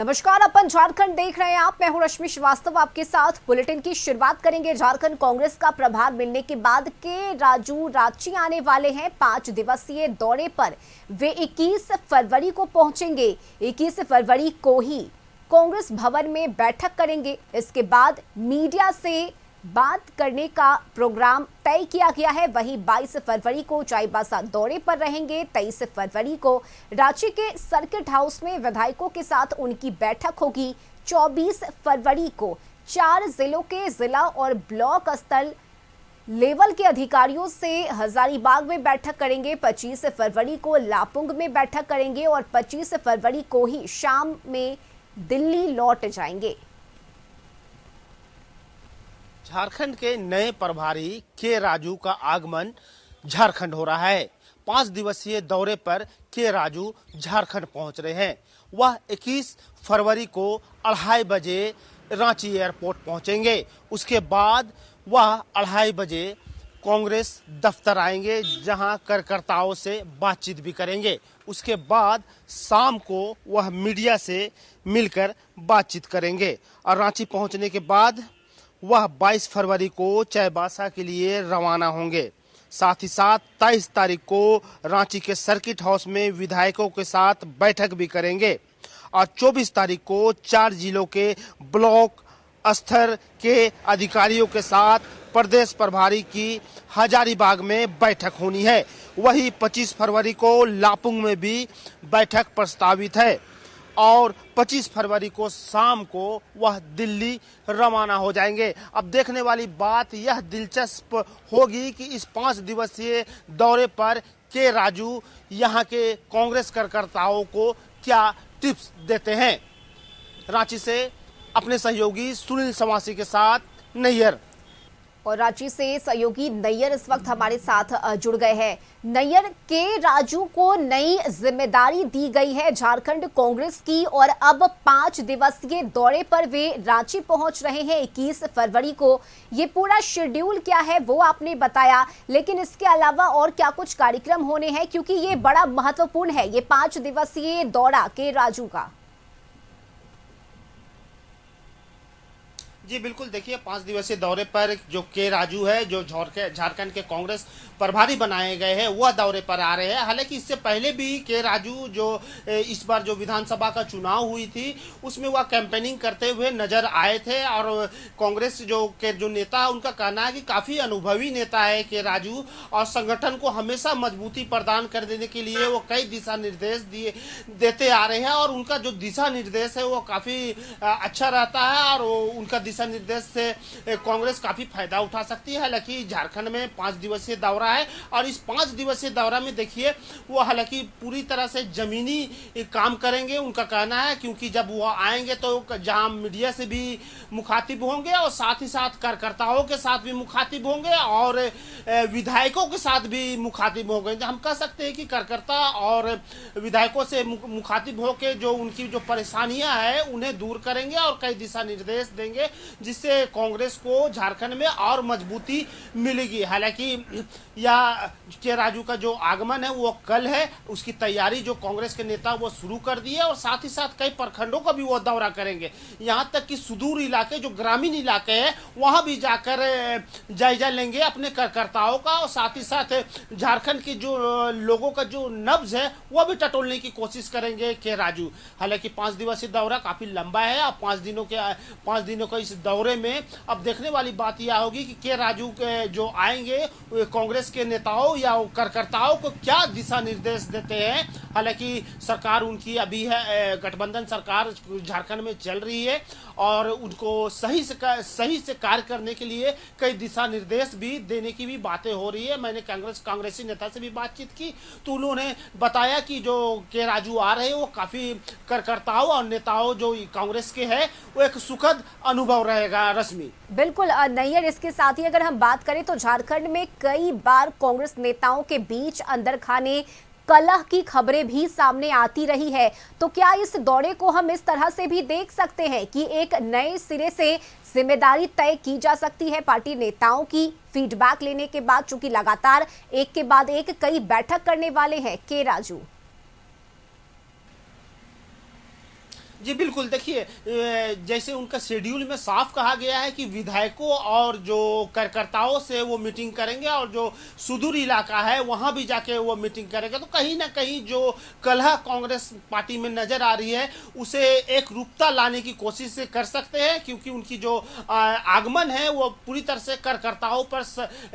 नमस्कार, अपन झारखंड देख रहे हैं आप। मैं हूं रश्मि श्रीवास्तव आपके साथ। बुलेटिन की शुरुआत करेंगे। झारखंड कांग्रेस का प्रभार मिलने के बाद के राजू रांची आने वाले हैं 5 दिवसीय दौरे पर। वे 21 फरवरी को पहुंचेंगे। 21 फरवरी को ही कांग्रेस भवन में बैठक करेंगे। इसके बाद मीडिया से बात करने का प्रोग्राम तय किया गया है। वहीं 22 फरवरी को चाईबासा दौरे पर रहेंगे। 23 फरवरी को रांची के सर्किट हाउस में विधायकों के साथ उनकी बैठक होगी। 24 फरवरी को 4 जिलों के जिला और ब्लॉक स्तर लेवल के अधिकारियों से हजारीबाग में बैठक करेंगे। 25 फरवरी को लापुंग में बैठक करेंगे और 25 फरवरी को ही शाम में दिल्ली लौट जाएंगे। झारखंड के नए प्रभारी के राजू का आगमन झारखंड हो रहा है। 5 दिवसीय दौरे पर के राजू झारखंड पहुंच रहे हैं। वह 21 फरवरी को 2:30 बजे रांची एयरपोर्ट पहुंचेंगे। उसके बाद वह 2:30 बजे कांग्रेस दफ्तर आएंगे, जहां कार्यकर्ताओं से बातचीत भी करेंगे। उसके बाद शाम को वह मीडिया से मिलकर बातचीत करेंगे और रांची पहुंचने के बाद वह 22 फरवरी को चाईबासा के लिए रवाना होंगे। साथ ही साथ 23 तारीख को रांची के सर्किट हाउस में विधायकों के साथ बैठक भी करेंगे और 24 तारीख को 4 जिलों के ब्लॉक स्तर के अधिकारियों के साथ प्रदेश प्रभारी की हजारीबाग में बैठक होनी है। वही 25 फरवरी को लापुंग में भी बैठक प्रस्तावित है और 25 फरवरी को शाम को वह दिल्ली रवाना हो जाएंगे। अब देखने वाली बात यह दिलचस्प होगी कि इस 5 दिवसीय दौरे पर के राजू यहां के कांग्रेस कार्यकर्ताओं को क्या टिप्स देते हैं। रांची से अपने सहयोगी सुनील समासी के साथ नैयर। और रांची से सहयोगी नैयर इस वक्त हमारे साथ जुड़ गए हैं। नैयर, के राजू को नई जिम्मेदारी दी गई है झारखंड कांग्रेस की और अब 5 दिवसीय दौरे पर वे रांची पहुंच रहे हैं 21 फरवरी को। ये पूरा शेड्यूल क्या है वो आपने बताया, लेकिन इसके अलावा और क्या कुछ कार्यक्रम होने हैं, क्योंकि ये बड़ा महत्वपूर्ण है ये 5 दिवसीय दौरा के राजू का। जी बिल्कुल, देखिए 5 दिवसीय दौरे पर जो के राजू है, जो झारखंड के कांग्रेस प्रभारी बनाए गए हैं, वह दौरे पर आ रहे हैं। हालांकि इससे पहले भी के राजू जो इस बार जो विधानसभा का चुनाव हुई थी उसमें वह कैंपेनिंग करते हुए नजर आए थे और कांग्रेस जो नेता उनका कहना है कि काफ़ी अनुभवी नेता है के राजू और संगठन को हमेशा मजबूती प्रदान कर देने के लिए वो कई दिशा निर्देश देते आ रहे हैं और उनका जो दिशा निर्देश है वो काफ़ी अच्छा रहता है और उनका दिशा निर्देश से कांग्रेस काफी फायदा उठा सकती है। हालांकि झारखंड में 5 दिवसीय दौरा है और इस 5 दिवसीय दौरा में देखिए वो हालांकि पूरी तरह से जमीनी काम करेंगे, उनका कहना है, क्योंकि जब वो आएंगे तो जहां मीडिया से भी मुखातिब होंगे और साथ ही साथ कार्यकर्ताओं के साथ भी मुखातिब होंगे और विधायकों के साथ भी मुखातिब होंगे। हम कह सकते हैं कि कार्यकर्ता और विधायकों से मुखातिब होकर जो उनकी जो परेशानियां हैं उन्हें दूर करेंगे और कई दिशा निर्देश देंगे, जिससे कांग्रेस को झारखंड में और मजबूती मिलेगी। हालांकि यह के राजू का जो आगमन है वो कल है, उसकी तैयारी जो कांग्रेस के नेता वो शुरू कर दी है और साथ ही साथ कई प्रखंडों का भी वो दौरा करेंगे। यहां तक कि सुदूर इलाके जो ग्रामीण इलाके हैं वहां भी जाकर जायजा लेंगे अपने कार्यकर्ताओं का और साथ ही साथ झारखंड की जो लोगों का जो नब्ज है वह भी टटोलने की कोशिश करेंगे के राजू। हालांकि 5 दिवसीय दौरा काफी लंबा है और 5 दिनों का इस दौरे में अब देखने वाली बात यह होगी कि के राजू के जो आएंगे कांग्रेस के नेताओं या कार्यकर्ताओं को क्या दिशा निर्देश देते हैं। हालांकि सरकार उनकी अभी है, गठबंधन सरकार झारखंड में चल रही है और उनको सही से कार्य करने के लिए कई दिशा निर्देश भी देने की भी बातें हो रही है। मैंने कांग्रेसी नेता से भी बातचीत की तो उन्होंने बताया कि जो के राजू आ रहे हैं वो काफी कार्यकर्ताओं और नेताओं जो कांग्रेस के हैं वो एक सुखद अनुभव रहेगा। रश्मि, बिल्कुल नैयर, इसके साथ ही अगर हम बात करें तो झारखंड में कई बार कांग्रेस नेताओं के बीच अंदर खाने कलह की खबरें भी सामने आती रही है। तो क्या इस दौरे को हम इस तरह से भी देख सकते हैं कि एक नए सिरे से जिम्मेदारी तय की जा सकती है पार्टी नेताओं की फीडबैक लेने के बाद, चूंकि लगातार एक के बाद एक कई बैठक करने वाले हैं के राजू? जी बिल्कुल, देखिए जैसे उनका शेड्यूल में साफ कहा गया है कि विधायकों और जो कार्यकर्ताओं से वो मीटिंग करेंगे और जो सुदूर इलाका है वहाँ भी जाके वो मीटिंग करेंगे। तो कहीं ना कहीं जो कलह कांग्रेस पार्टी में नजर आ रही है उसे एक रूपता लाने की कोशिश कर सकते हैं, क्योंकि उनकी जो आगमन है वो पूरी तरह से कार्यकर्ताओं पर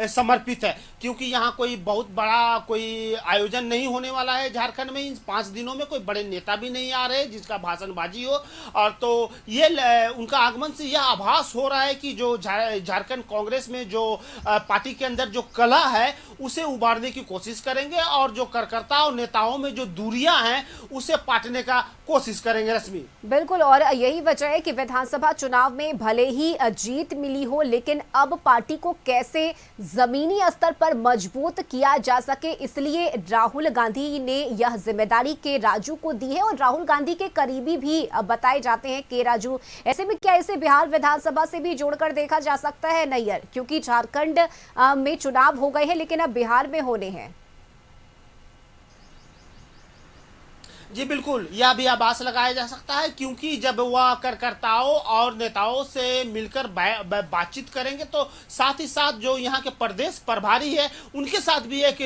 समर्पित है, क्योंकि यहाँ कोई बहुत बड़ा कोई आयोजन नहीं होने वाला है। झारखंड में इन 5 दिनों में कोई बड़े नेता भी नहीं आ रहे जिसका भाषणबाजी हो। और तो ये उनका आगमन से यह आभास हो रहा है कि जो झारखंड कांग्रेस में जो पार्टी के अंदर जो कला है उसे उबारने की कोशिश करेंगे और जो कार्यकर्ता और नेताओं में जो दूरियां हैं उसे पाटने का कोशिश करेंगे। रश्मि, बिल्कुल, और यही वजह है कि विधानसभा चुनाव में भले ही जीत मिली हो, लेकिन अब पार्टी को कैसे जमीनी स्तर पर मजबूत किया जा सके, इसलिए राहुल गांधी ने यह जिम्मेदारी के राजू को दी है। और राहुल गांधी के करीबी भी बताए जाते हैं के राजू। ऐसे में क्या इसे बिहार विधानसभा से भी जोड़कर देखा जा सकता है नैयर, क्योंकि झारखंड में चुनाव हो गए हैं लेकिन अब बिहार में होने हैं? जी बिल्कुल, यह भी आभास लगाया जा सकता है, क्योंकि जब वह कार्यकर्ताओं और नेताओं से मिलकर बातचीत करेंगे तो साथ ही साथ जो यहाँ के प्रदेश प्रभारी है उनके साथ भी एक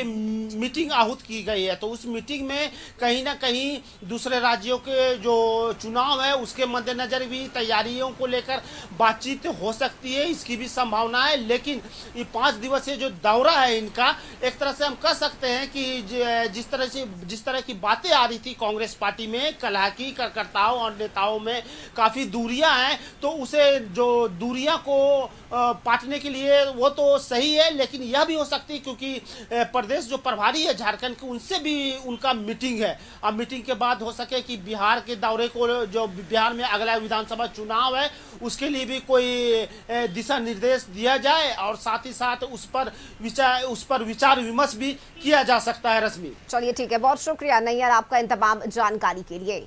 मीटिंग आहूत की गई है। तो उस मीटिंग में कहीं ना कहीं दूसरे राज्यों के जो चुनाव है उसके मद्देनजर भी तैयारियों को लेकर बातचीत हो सकती है, इसकी भी संभावना है। लेकिन ये 5 दिवसीय जो दौरा है इनका, एक तरह से हम कह सकते हैं कि जिस तरह की बातें आ रही थी कांग्रेस पार्टी में कलह की, कार्यकर्ताओं और नेताओं में काफी दूरियां हैं, तो उसे जो दूरियां को पाटने के लिए वो तो सही है, लेकिन यह भी हो सकती है क्योंकि प्रदेश जो प्रभारी है झारखंड के उनसे भी उनका मीटिंग है। अब मीटिंग के बाद हो सके कि बिहार के दौरे को, जो बिहार में अगला विधानसभा चुनाव है उसके लिए भी कोई दिशा निर्देश दिया जाए और साथ ही साथ उस पर विचार विमर्श भी किया जा सकता है। रश्मि, चलिए ठीक है, बहुत शुक्रिया नैयर आपका इन तमाम जानकारी के लिए।